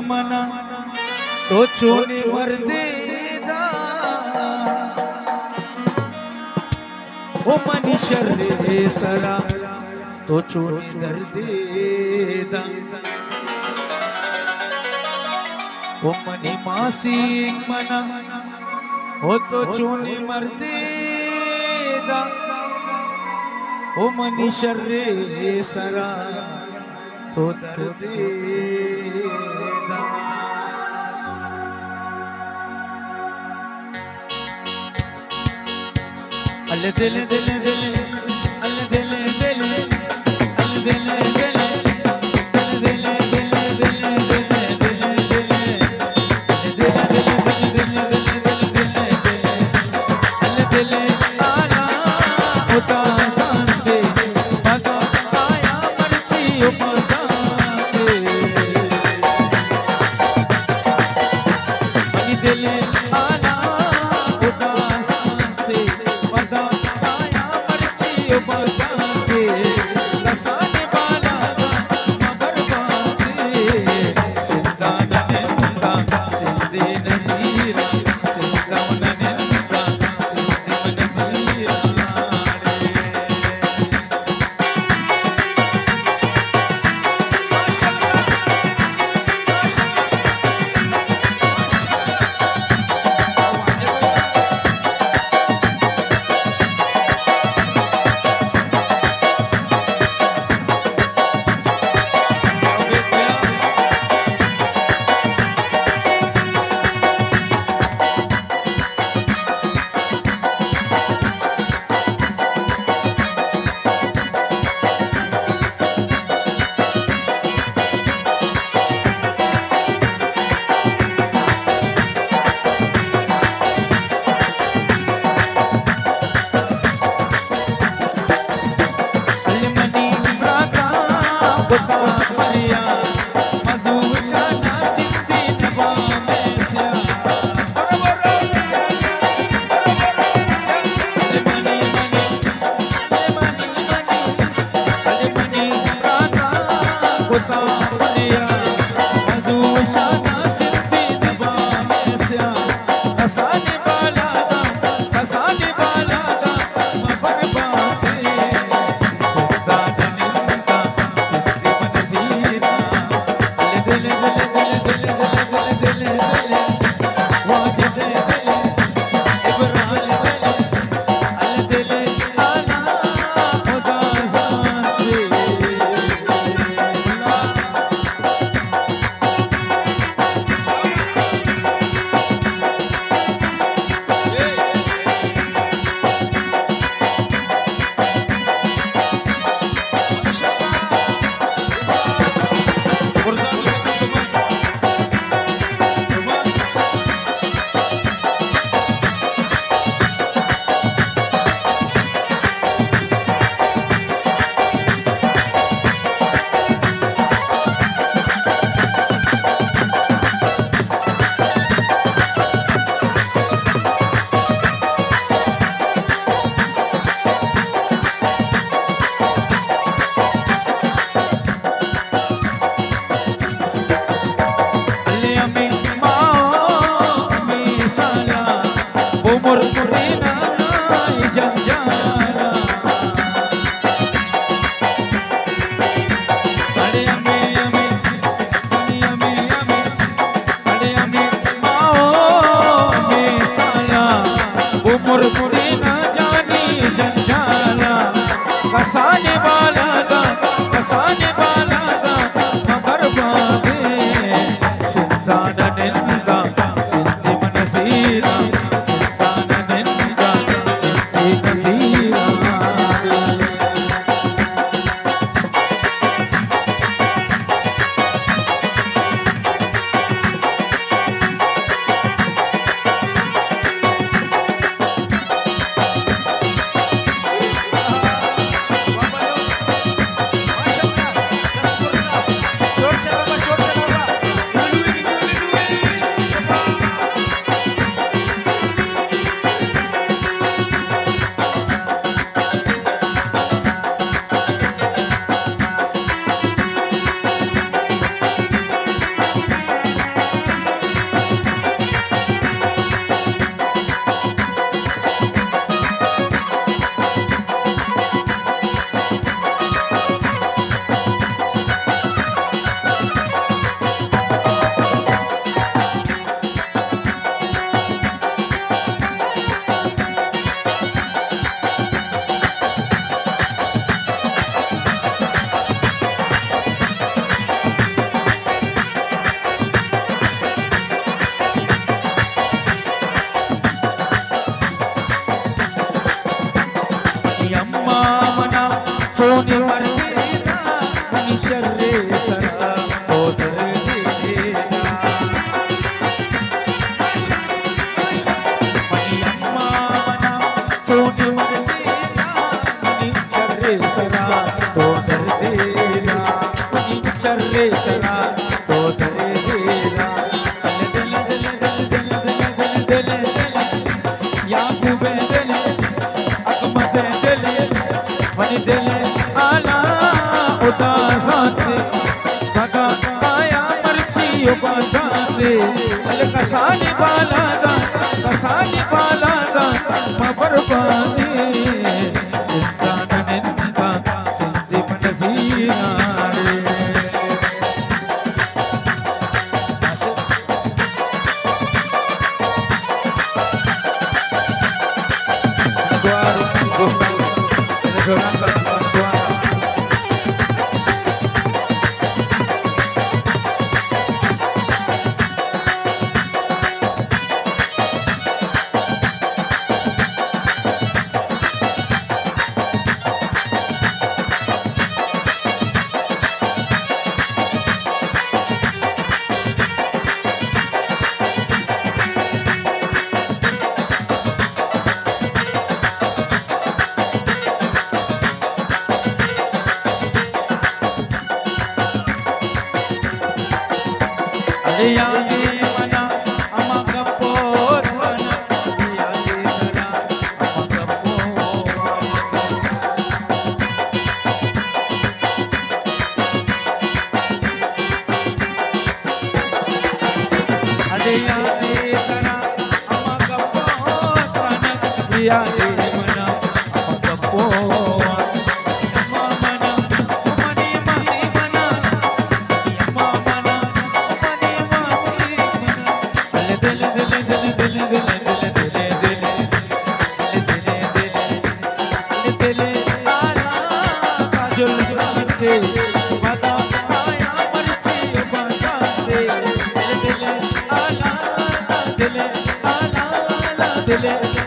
मना तो चोने मर्देदा ओ मनी शर्रे सरा तो चोने दर्देदा ओ मनी मासी मना हो तो चोने मर्देदा ओ मनी शर्रे सरा तो दर्देदा अल दिल दिल दिल अल दिल दिल अल दिल दिल अल दिल दिल दिल दिल दिल अल दिल आला होता सांदे मगा आया मर्ची उपदा अल दिल आला होता सांदे मगा आया मर्ची उपदा लसाने वाला मगर बाते सिंधा नंदा सिंधे नसीरा सिंधा नंदा सिंधे नसीरा अल कसानी बालादा मबरबादी सिंधाननिंदा सिंधी मनसीनारे द्वार गोस्ता जोना द्वार यादे मना अमा कपोर मना यादे मना अमा कपोर अरे यादे मना अमा कपोर मना यादे मना अमा कपोर दिल